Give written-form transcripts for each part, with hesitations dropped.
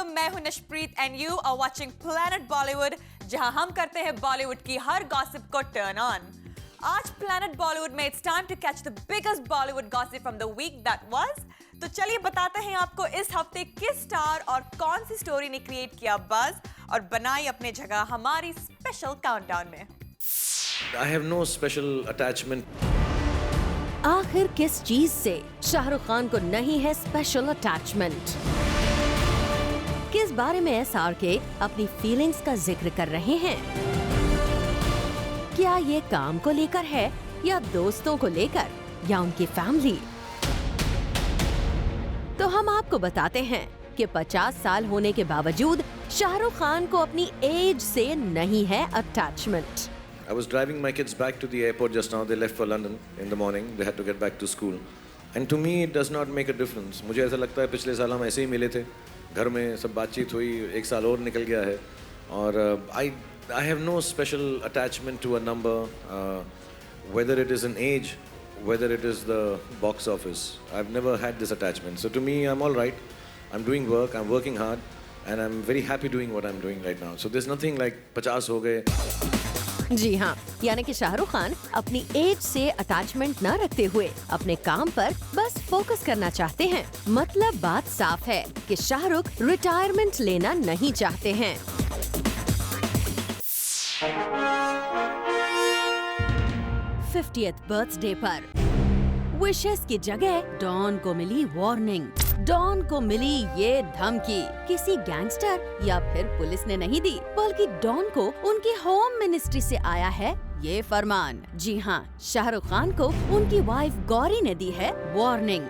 वालेकुम, मैं हूं Nashpreet and you are watching Planet Bollywood, जहां हम करते हैं बॉलीवुड की हर गॉसिप को टर्न ऑन। आज प्लैनेट बॉलीवुड में it's time to catch the biggest Bollywood gossip from the week that was. तो चलिए बताते हैं आपको इस हफ्ते किस स्टार और कौन सी स्टोरी ने क्रिएट किया बज़ और बनाई अपनी जगह हमारी स्पेशल काउंटडाउन में। I have no special attachment. आखिर किस चीज से शाहरुख खान को नहीं है स्पेशल अटैचमेंट? किस बारे में एसआरके अपनी फीलिंग्स का जिक्र कर रहे हैं? क्या ये काम को लेकर है या दोस्तों को लेकर या उनकी फैमिली? तो हम आपको बताते हैं कि 50 साल होने के बावजूद शाहरुख खान को अपनी एज से नहीं है attachment. I was driving my kids back to the airport just now. They left for London in the morning. They had to get back to school. And to me, it does not make a difference. मुझे ऐसा लगता है पिछले साल हम ऐसे ही मिले थे, घर में सब बातचीत हुई, एक साल और निकल गया है और I have no special attachment to a number, whether it is an age, whether it is the box office. I've never had this attachment. So to me, I'm all right. I'm doing work. I'm working hard, and I'm very happy doing what I'm doing right now. So there's nothing like 50 हो गए. जी हाँ, यानी कि शाहरुख खान अपनी as से attachment न रखते हुए अपने काम पर बस फोकस करना चाहते हैं। मतलब बात साफ है कि शाहरुख रिटायरमेंट लेना नहीं चाहते हैं। 50th बर्थडे पर विशेस की जगह डॉन को मिली वार्निंग। डॉन को मिली ये धमकी किसी गैंगस्टर या फिर पुलिस ने नहीं दी, बल्कि डॉन को उनकी होम मिनिस्ट्री से आया है ये फरमान। जी हाँ, शाहरुख खान को उनकी वाइफ गौरी ने दी है वार्निंग।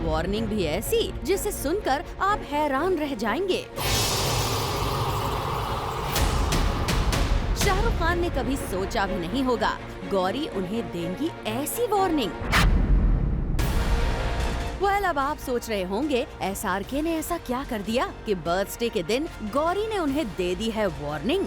वार्निंग भी ऐसी जिसे सुनकर आप हैरान रह जाएंगे। शाहरुख खान ने कभी सोचा भी नहीं होगा गौरी उन्हें देंगी ऐसी वार्निंग। अब आप सोच रहे होंगे एसआरके ने ऐसा क्या कर दिया कि बर्थडे के दिन गौरी ने उन्हें दे दी है वार्निंग।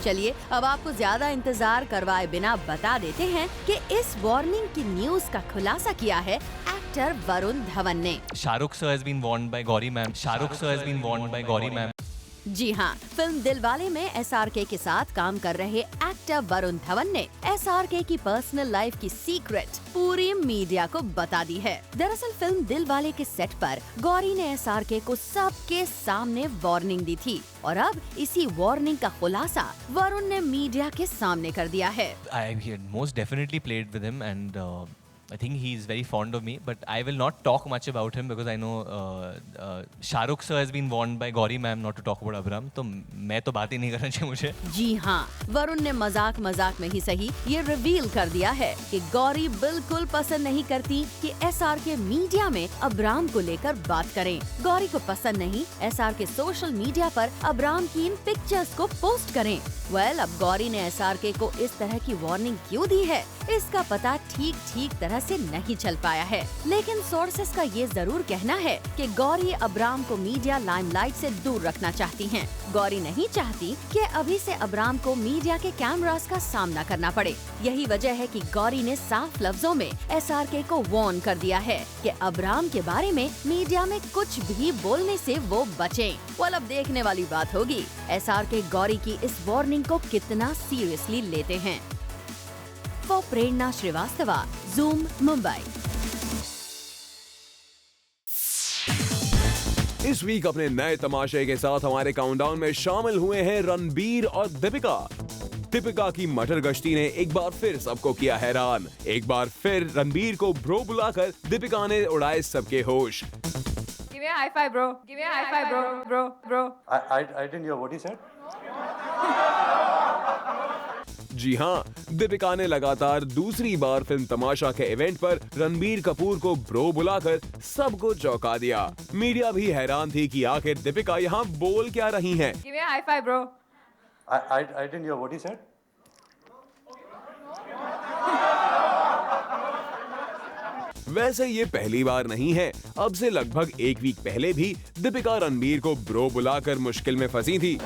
चलिए अब आपको ज्यादा इंतजार करवाए बिना बता देते हैं कि इस वार्निंग की न्यूज का खुलासा किया है एक्टर वरुण धवन ने। Shahrukh sir has been warned by Gauri ma'am. Shahrukh sir has been warned by Gauri ma'am. जी हाँ, फिल्म दिलवाले में एसआरके के साथ काम कर रहे एक्टर वरुण धवन ने एसआरके की पर्सनल लाइफ की सीक्रेट पूरी मीडिया को बता दी है। दरअसल फिल्म दिलवाले के सेट पर गौरी ने एसआरके को सबके सामने वार्निंग दी थी और अब इसी वार्निंग का खुलासा वरुण ने मीडिया के सामने कर दिया है। I most definitely played with him and I think he is very fond of me, but I will not talk much about him because I know Shahrukh sir has been warned by Gauri ma'am not to talk about Abram. तो मैं तो बात ही नहीं करना चाहिए मुझे। जी हाँ, वरुण ने मजाक में ही सही ये रिवील कर दिया है कि गौरी बिल्कुल पसंद नहीं करती कि एसआरके मीडिया में अबराम को लेकर बात करें। गौरी को पसंद नहीं एसआरके सोशल मीडिया पर अबराम की इन पिक्चर्स को पोस्ट करें। अब गौरी ने एसआरके को इस तरह की वार्निंग क्यों दी है, इसका पता ठीक तरह से नहीं चल पाया है, लेकिन सोर्सेस का ये जरूर कहना है कि गौरी अबराम को मीडिया लाइमलाइट से दूर रखना चाहती हैं। गौरी नहीं चाहती कि अभी से अबराम को मीडिया के कैमरास का सामना करना पड़े। यही वजह है कि गौरी ने साफ लफ्जों में एसआरके को वार्न कर दिया है कि अबराम के बारे में मीडिया में कुछ भी बोलने से वो बचें। अब देखने वाली बात होगी एसआरके गौरी की इस वार्निंग को कितना सीरियसली लेते हैं। For Prerna Srivastava, zoom Mumbai. इस वीक अपने नए तमाशे के साथ हमारे काउंटडाउन में शामिल हुए हैं रणबीर और दीपिका। दीपिका की मटर गश्ती ने एक बार फिर सबको किया हैरान। एक बार फिर रणबीर को ब्रो बुलाकर दीपिका ने उड़ाए सबके होश। Give me a high five, bro. Give me a high five, bro. I didn't hear what he said. जी हाँ, दीपिका ने लगातार दूसरी बार फिल्म तमाशा के इवेंट पर रणबीर कपूर को ब्रो बुलाकर सबको चौंका दिया। मीडिया भी हैरान थी कि आखिर दीपिका यहाँ बोल क्या रही हैं। Give me a high five, bro. I didn't hear what he said. वैसे ये पहली बार नहीं है। अब से लगभग एक वीक पहले भी दीपिका रणबीर को ब्रो बुलाकर मुश्किल में फंसी थी।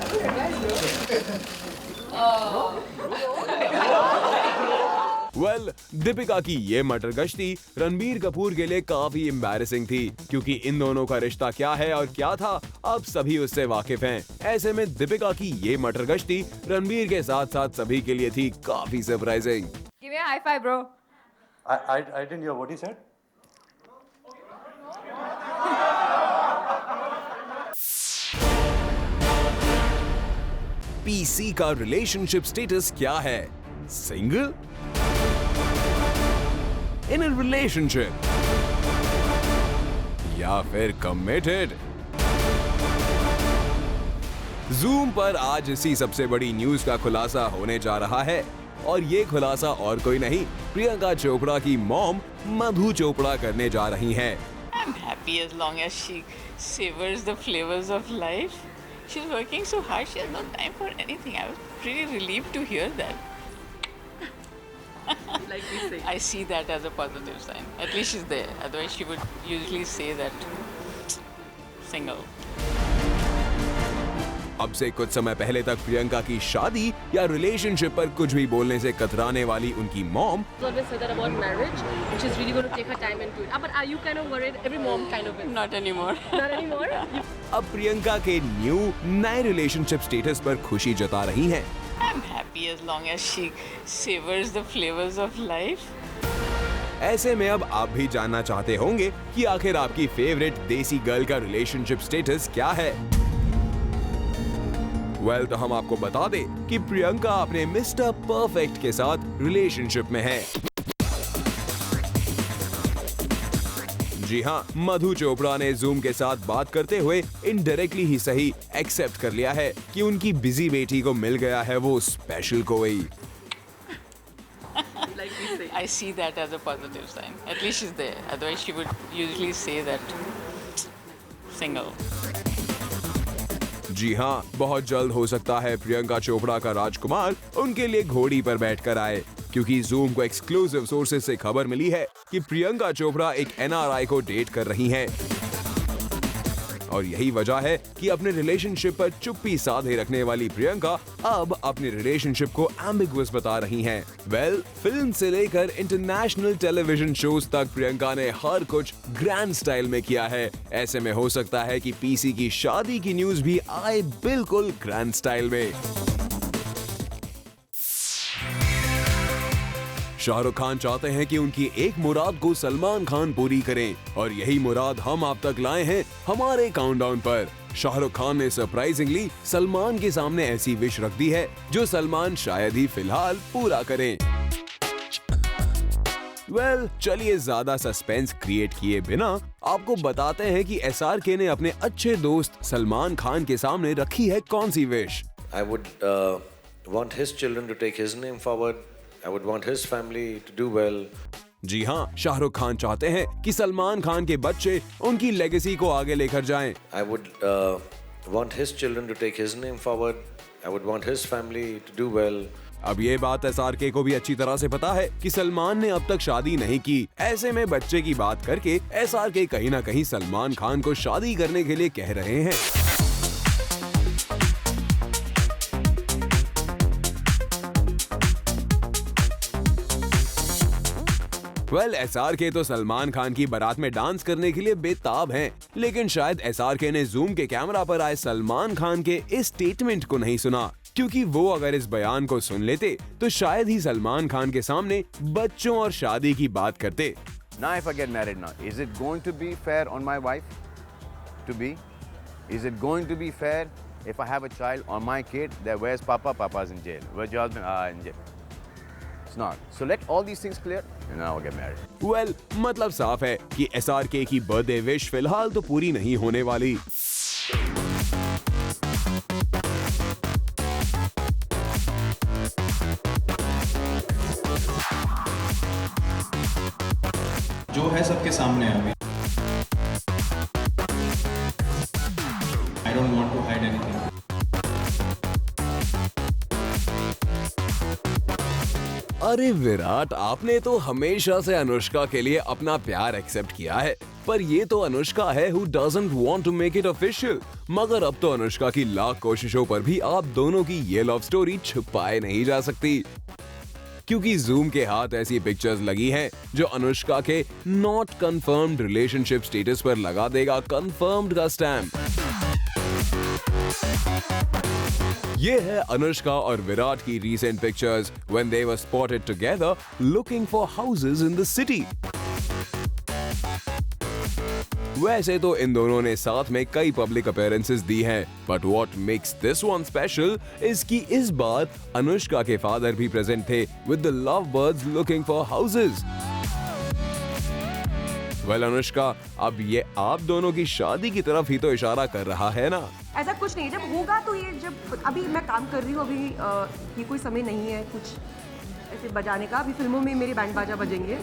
वेल, दीपिका की ये मटर गश्ती रणबीर कपूर के लिए काफी एम्बैरेसिंग थी, क्योंकि इन दोनों का रिश्ता क्या है और क्या था अब सभी उससे वाकिफ हैं। ऐसे में दीपिका की ये मटर गश्ती रणबीर के साथ साथ सभी के लिए थी काफी surprising. Give me a high five, bro. I didn't hear what he said. PC का रिलेशनशिप स्टेटस क्या है? सिंगल? In a relationship? या फिर कमिटेड? जूम पर आज इसी सबसे बड़ी न्यूज का खुलासा होने जा रहा है, और ये खुलासा और कोई नहीं, प्रियंका चोपड़ा की मॉम मधु चोपड़ा करने जा रही हैं। I'm happy as long as she savors the flavors of life. She's working so hard, she has no time for anything. I was pretty relieved to hear that. Like we say. I see that as a positive sign. At least she's there. Otherwise, she would usually say that single. अब से कुछ समय पहले तक प्रियंका की शादी या relationship पर कुछ भी बोलने से कतराने वाली उनकी mom Always say that about marriage, and she's really going to take her time into it. But are you kind of worried? Every mom kind of is. Not anymore. Not anymore? अब प्रियंका के नए relationship status पर खुशी जता रही हैं। I'm happy as long as she savors the flavors of life. ऐसे में अब आप भी जानना चाहते होंगे कि आखिर आपकी फेवरेट देसी गर्ल का रिलेशनशिप स्टेटस क्या है। वेल, तो हम आपको बता दें कि प्रियंका अपने मिस्टर परफेक्ट के साथ रिलेशनशिप में है। जी हाँ, मधु चोपड़ा ने जूम के साथ बात करते हुए इनडायरेक्टली ही सही एक्सेप्ट कर लिया है कि उनकी बिजी बेटी को मिल गया है वो स्पेशल कोई। Like we say. I see that as a positive sign. At least she's there. Otherwise, she would usually say that single. जी हाँ, बहुत जल्द हो सकता है प्रियंका चोपड़ा का राजकुमार उनके लिए घोड़ी पर बैठकर आए, क्योंकि जूम को एक्सक्लूसिव सोर्सेज से खबर मिली है कि प्रियंका चोपड़ा एक एनआरआई को डेट कर रही हैं। और यही वजह है कि अपने रिलेशनशिप पर चुप्पी साधे रखने वाली प्रियंका अब अपने रिलेशनशिप को एम्बिगुअस बता रही हैं। वेल, फिल्म से लेकर इंटरनेशनल टेलीविजन शोज तक प्रियंका ने हर कुछ ग्रैंड स्टाइल में किया है। ऐसे में हो सकता है कि पीसी की शादी की न्यूज भी आए बिल्कुल ग्रैंड स्टाइल में। शाहरुख खान चाहते हैं कि उनकी एक मुराद को सलमान खान पूरी करें, और यही मुराद हम आप तक लाए हैं हमारे काउंटडाउन पर। शाहरुख खान ने सरप्राइजिंगली सलमान के सामने ऐसी विश रख दी है जो सलमान शायद ही फिलहाल पूरा करें। वेल, चलिए ज्यादा सस्पेंस क्रिएट किए बिना आपको बताते हैं कि एसआरके ने अपने अच्छे दोस्त सलमान खान के सामने रखी है कौन सी wish. I would want his children to take his name forward. I would want his family to do well. जी हाँ, शाहरुख खान चाहते हैं कि सलमान खान के बच्चे उनकी लेगेसी को आगे लेकर जाएं। I would want his children to take his name forward. I would want his family to do well. अब ये बात एसआरके को भी अच्छी तरह से पता है कि सलमान ने अब तक शादी नहीं की। ऐसे में बच्चे की बात करके एसआरके कहीं ना कहीं सलमान खान को शादी करने के लिए कह रहे हैं। वेल, एसआरके तो सलमान खान की बारात में डांस करने के लिए बेताब हैं, लेकिन शायद एसआरके ने जूम के कैमरा पर आए सलमान खान के इस स्टेटमेंट को नहीं सुना, क्योंकि वो अगर इस बयान को सुन लेते तो शायद ही सलमान खान के सामने बच्चों और शादी की बात करते। Now if I get married now, is it going to be fair on my wife to be? Is it going to be fair if I have a child or my kid that where's Papa? Papa's in jail. Where's your husband? In jail. It's not. So let all these things clear and now I'll get married. Well, मतलब साफ है कि SRK की birthday wish फिलहाल तो पूरी नहीं होने वाली। जो है सबके सामने है अभी। I don't want to hide anything. अरे विराट, आपने तो हमेशा से अनुष्का के लिए अपना प्यार एक्सेप्ट किया है, पर ये तो अनुष्का है who doesn't want to make it official। मगर अब तो अनुष्का की लाख कोशिशों पर भी आप दोनों की ये लव स्टोरी छुपाए नहीं जा सकती। क्योंकि जूम के हाथ ऐसी पिक्चर्स लगी हैं जो अनुष्का के नॉट कंफर्म्ड रिलेशनशिप स्टेटस पर लगा देगा कंफर्म्ड का स्टैम्प। ये है अनुष्का और विराट की recent pictures when they were spotted together looking for houses in the city. वैसे तो इन दोनों ने साथ में कई पब्लिक अपीयरेंसेस दी हैं, but what makes this one special is कि इस बार अनुष्का के फादर भी प्रेजेंट थे with the love birds looking for houses. Well Anushka, अब ये आप दोनों की शादी की तरफ ही तो इशारा कर रहा है ना? ऐसा कुछ नहीं, जब होगा तो ये, जब अभी मैं काम कर रही हूँ, अभी ये कोई समय नहीं है कुछ ऐसे बजाने का। अभी फिल्मों में मेरे बैंड बाजा बजेंगे,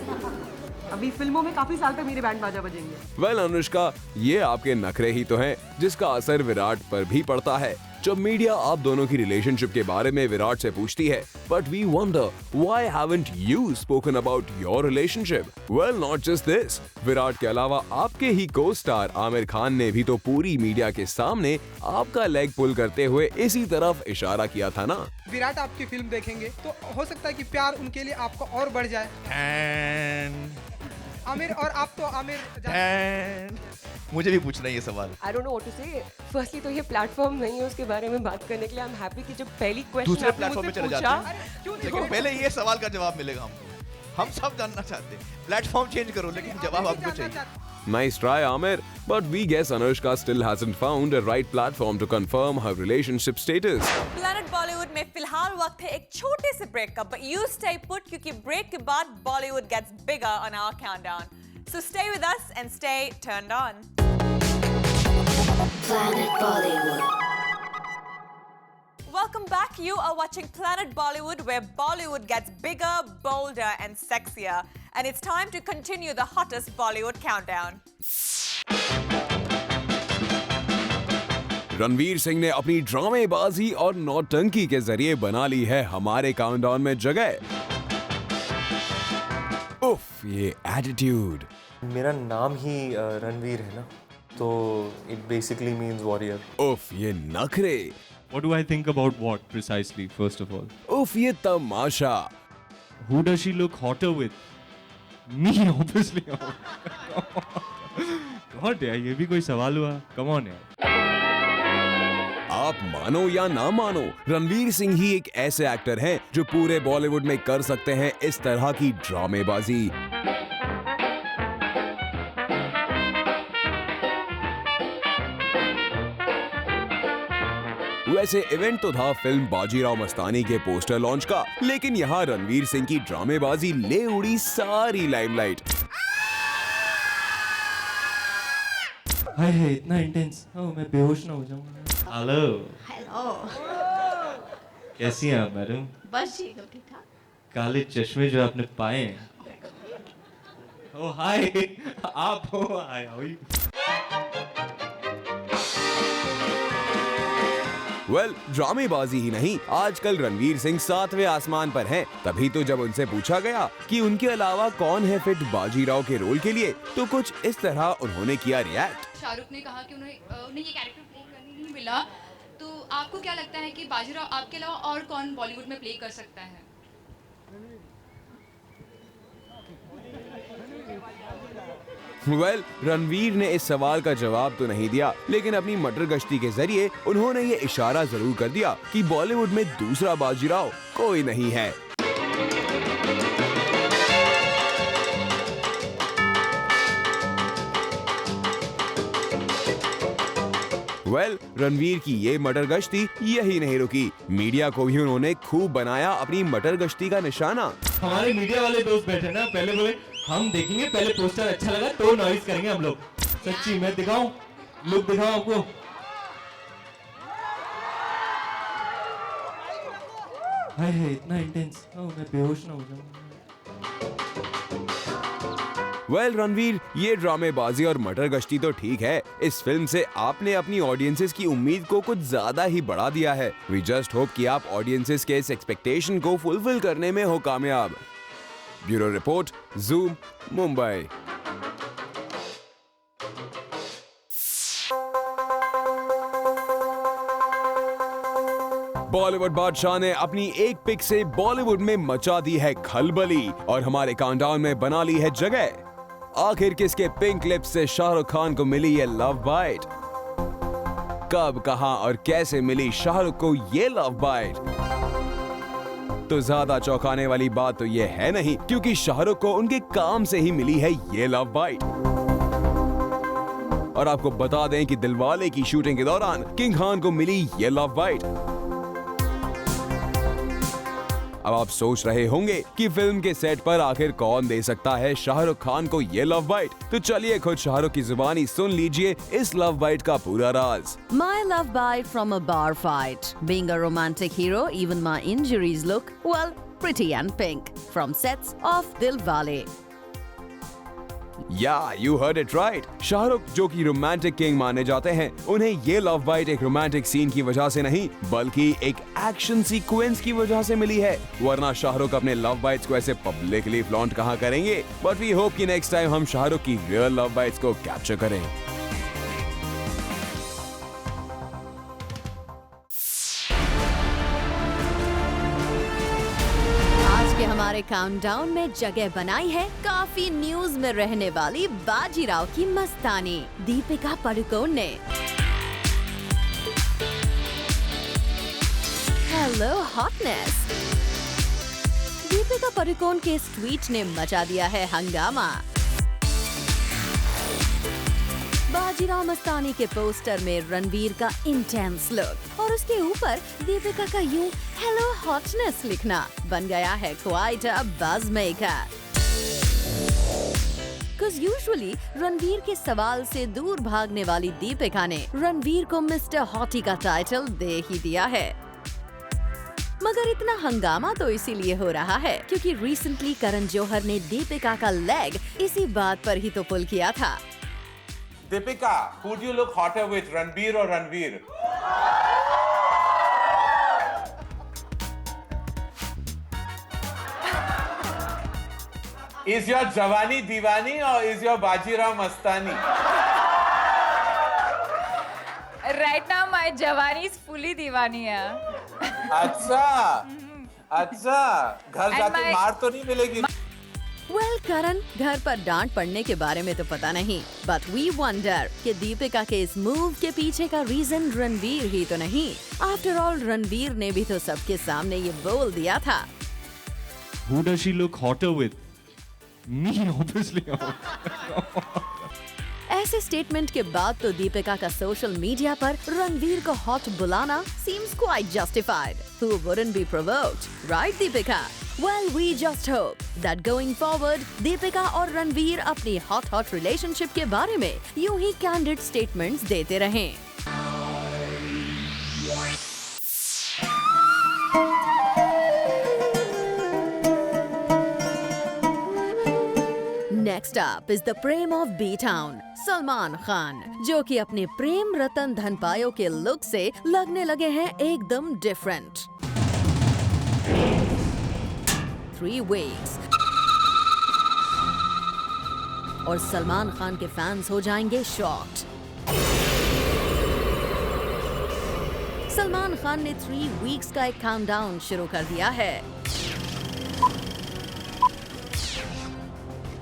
अभी फिल्मों में काफी साल तक मेरे बैंड बाजा बजेंगे। वेल अनुष्का, ये आपके नखरे ही तो हैं जिसका असर विराट पर भी पड़ता है। जब मीडिया आप दोनों की रिलेशनशिप के बारे में विराट से पूछती है, but we wonder why haven't you spoken about your relationship? Well not just this, Virat के अलावा आपके ही को स्टार आमिर खान ने भी तो पूरी मीडिया के सामने आपका लेग पुल करते हुए इसी तरफ इशारा किया था ना। विराट आपकी फिल्म देखेंगे तो हो सकता है कि प्यार उनके लिए आपका और बढ़ जाए। आमिर और आप तो आमिर मुझे भी पूछना है ये सवाल। I don't know what to say. Firstly तो ये प्लेटफॉर्म नहीं है उसके बारे में बात करने के लिए। I'm happy कि जब पहली क्वेश्चन दूसरे प्लेटफॉर्म पे चले जाते हैं, लेकिन पहले ये सवाल का जवाब मिलेगा हमको। हम सब जानना चाहते हैं, प्लेटफॉर्म चेंज करो लेकिन जवाब आपको चाहिए। Nice try, Amir, but we guess Anushka still hasn't found a right platform to confirm her relationship status. Planet Bollywood में फिलहाल वक्त है एक छोटे से ब्रेक का, but you stay put क्योंकि ब्रेक के बाद Bollywood gets bigger on our countdown. So stay with us and stay turned on. Planet Bollywood. Welcome back. You are watching Planet Bollywood, where Bollywood gets bigger, bolder, and sexier. And it's time to continue the hottest Bollywood countdown. Ranveer Singh ने अपनी ड्रामेबाजी और नौटंकी के जरिए बना ली है हमारे countdown में जगह। उफ, ये एटीट्यूड। मेरा नाम ही रणवीर है ना, तो it basically means warrior. उफ, ये नखरे। What do I think about what precisely, first of all? उफ, ये तमाशा। Who does she look hotter with? Me, obviously. God यार, ये भी कोई सवाल हुआ? Come on यार। आप मानो या ना मानो, रणवीर सिंह ही एक ऐसे एक्टर हैं जो पूरे बॉलीवुड में कर सकते हैं इस तरह की ड्रामेबाजी। वैसे इवेंट तो था फिल्म बाजीराव मस्तानी के पोस्टर लॉन्च का, लेकिन यहाँ रणवीर सिंह की ड्रामेबाजी ले उड़ी सारी लाइमलाइट। हाय हाय, इतना इंटेंस, मैं बेहोश ना हो जाऊँ। हेलो। हेलो। कैसी हैं आप मैडम? बस ठीक ठाक। काले चश्मे जो आपने पाए हैं। ओह हाय, आप हो? हाय, हाउ आर यू? वेल, ड्रामेबाजी ही नहीं, आजकल रणवीर सिंह 7वें आसमान पर हैं। तभी तो जब उनसे पूछा गया कि उनके अलावा कौन है फिट बाजीराव के रोल के लिए, तो कुछ इस तरह उन्होंने किया रिएक्ट। शाहरुख ने कहा कि उन्हें ये कैरेक्टर प्ले करने नहीं मिला, तो आपको क्या लगता है कि बाजीराव आपके अलावा और कौन बॉलीवुड में प्ले कर सकता है? वेल, रणवीर ने इस सवाल का जवाब तो नहीं दिया, लेकिन अपनी मटर गश्ती के जरिए उन्होंने ये इशारा जरूर कर दिया कि बॉलीवुड में दूसरा बाजीराव कोई नहीं है। वेल, रणवीर की ये मटर गश्ती यही नहीं रुकी, मीडिया को भी उन्होंने खूब बनाया अपनी मटर गश्ती का निशाना। हमारे मीडिया वाले दोस्त बैठे ना, पहले बोले हम देखेंगे, पहले पोस्टर अच्छा लगा तो नॉइज करेंगे हम लोग। सच्ची मैं दिखाऊं, लुक दिखाऊं आपको? हाय हाय, इतना इंटेंस, मैं बेहोश ना हो जाऊं। वेल रणवीर, ये ड्रामेबाजी और मटर गश्ती तो ठीक है, इस फिल्म से आपने अपनी ऑडियंसेस की उम्मीद को कुछ ज्यादा ही बढ़ा दिया है। वी जस्ट होप कि आप ऑडियंसेस के इस एक्सपेक्टेशन को फुलफिल करने में हो कामयाब। Bureau report, zoom, Mumbai. Bollywood बादशाह ने अपनी एक पिक से बॉलीवुड में मचा दी है खलबली और हमारे काउंटडाउन में बना ली है जगह। आखिर किसके पिंक लिप्स से शाहरुख खान को मिली ये लव बाइट? कब, कहां और कैसे मिली शाहरुख को ये लव बाइट? तो ज्यादा चौंकाने वाली बात तो ये है नहीं, क्योंकि शाहरुख को उनके काम से ही मिली है ये लव बाइट। और आपको बता दें कि दिलवाले की शूटिंग के दौरान किंग खान को मिली ये लव बाइट। अब आप सोच रहे होंगे कि फिल्म के सेट पर आखिर कौन दे सकता है शाहरुख खान को ये लव बाइट? तो चलिए खुद शाहरुख की जुबानी सुन लीजिए इस लव बाइट का पूरा राज। My love bite from a bar fight. Being a romantic hero, even my injuries look, well, pretty and pink. From sets of Dilwale. Yeah, you heard it right. Shahrukh जो कि रोमांटिक किंग माने जाते हैं, उन्हें ये love bite एक romantic scene की वजह से नहीं, बल्कि एक एक्शन सीक्वेंस की वजह से मिली है। वरना शाहरुख अपने लव बाइट्स को ऐसे पब्लिकली फ्लॉन्ट कहाँ करेंगे? बट वी होप कि नेक्स्ट टाइम हम शाहरुख की रियल लव बाइट्स को कैप्चर करें। हमारे काउंटडाउन में जगह बनाई है काफी न्यूज में रहने वाली बाजीराव की मस्तानी दीपिका पादुकोण ने। Hello hotness. दीपिका पादुकोण के इस ट्वीट ने मचा दिया है हंगामा। बाजीराव मस्तानी के पोस्टर में रणवीर का इंटेंस लुक और उसके ऊपर दीपिका का यूं हेलो हॉटनेस लिखना बन गया है quite a buzz maker. Cause usually Ranveer के सवाल से दूर भागने वाली दीपिका ने रणवीर को मिस्टर हॉटी का टाइटल दे ही दिया है। मगर इतना हंगामा तो इसीलिए हो रहा है क्योंकि रिसेंटली करण जौहर ने दीपिका का लेग इसी बात पर ही तो पुल किया था। Deepika, who do you look hotter with, Ranbir or Ranveer? Is your Jawani Diwani or is your Bajirao Mastani? Right now my Jawani is fully Diwani है। अच्छा, घर जाके मार तो नहीं मिलेगी? Well, करण, घर पर डांट पड़ने के बारे में तो पता नहीं, बट वी वंडर कि दीपिका के इस मूव के पीछे का रीजन रणवीर ही तो नहीं। आफ्टर ऑल रणवीर ने भी तो सबके सामने ये बोल दिया था। Who does she look hotter with? Me, obviously. ऐसे स्टेटमेंट के बाद तो दीपिका का सोशल मीडिया पर रणवीर को हॉट बुलाना seems quite justified. Who wouldn't be provoked, right, Deepika? Well, we just hope that going forward, Deepika और रणवीर अपनी hot relationship के बारे में यूं ही candid statements देते रहें। Next up is the prem of B-Town, Salman Khan, जो कि अपने प्रेम रतन धनपायो के लुक से लगने लगे हैं एकदम डिफरेंट। 3 weeks और सलमान खान के फैंस हो जाएंगे शॉक्ड। सलमान खान ने 3 weeks का एक काउंटडाउन शुरू कर दिया है,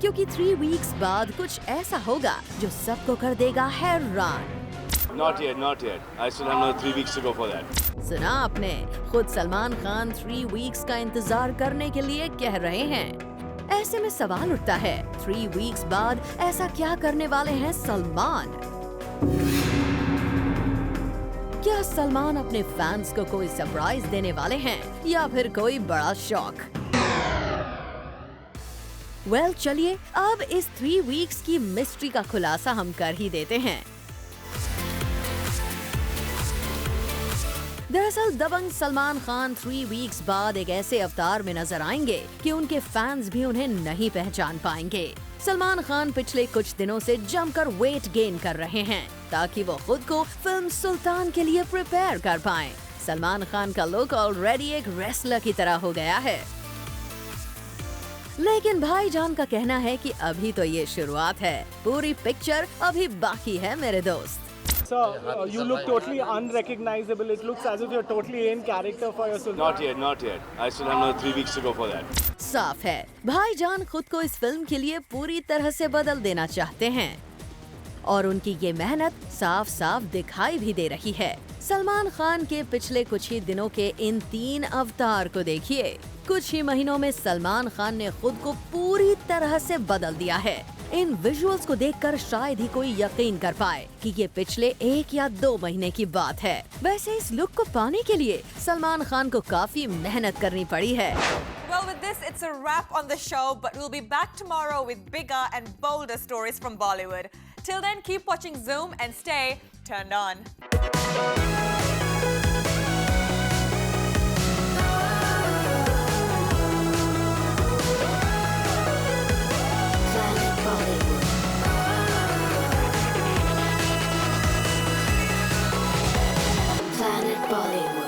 क्योंकि 3 weeks बाद कुछ ऐसा होगा जो सबको कर देगा हैरान। Not yet. I still have another 3 weeks to go for that. सुना आपने, खुद सलमान खान 3 weeks का इंतजार करने के लिए कह रहे हैं। ऐसे में सवाल उठता है, 3 weeks बाद ऐसा क्या करने वाले हैं सलमान? क्या सलमान अपने फैंस को कोई सरप्राइज देने वाले हैं या फिर कोई बड़ा शॉक? वेल, चलिए अब इस 3 weeks की मिस्ट्री का खुलासा हम कर ही देते हैं। दरअसल दबंग सलमान खान 3 weeks बाद एक ऐसे अवतार में नजर आएंगे कि उनके फैंस भी उन्हें नहीं पहचान पाएंगे। सलमान खान पिछले कुछ दिनों से जमकर वेट गेन कर रहे हैं ताकि वो खुद को फिल्म सुल्तान के लिए प्रिपेयर कर पाएं। सलमान खान का लुक ऑलरेडी एक रेसलर की तरह हो गया है, लेकिन भाईजान का कहना है कि अभी तो ये शुरुआत है, पूरी पिक्चर अभी बाकी है मेरे दोस्त। Sir, you look totally unrecognizable. It looks as if you're totally in character for your Sultan. Not yet, not yet. I still have another 3 weeks to go for that. साफ है भाईजान खुद को इस फिल्म के लिए पूरी तरह से बदल देना चाहते हैं और उनकी ये मेहनत साफ साफ दिखाई भी दे रही है। सलमान खान के पिछले कुछ ही दिनों के इन 3 अवतार को देखिए। कुछ ही महीनों में सलमान खान ने खुद को पूरी तरह से बदल दिया है। इन विजुअल्स को देखकर शायद ही कोई यकीन कर पाए कि ये पिछले 1 या 2 महीने की बात है। वैसे इस लुक को पाने के लिए सलमान खान को काफी मेहनत करनी पड़ी है। Well, with this, it's a wrap on the show, but we'll be back tomorrow with bigger and bolder stories from Bollywood. Till then, keep watching Zoom and stay turned on. Planet Bollywood.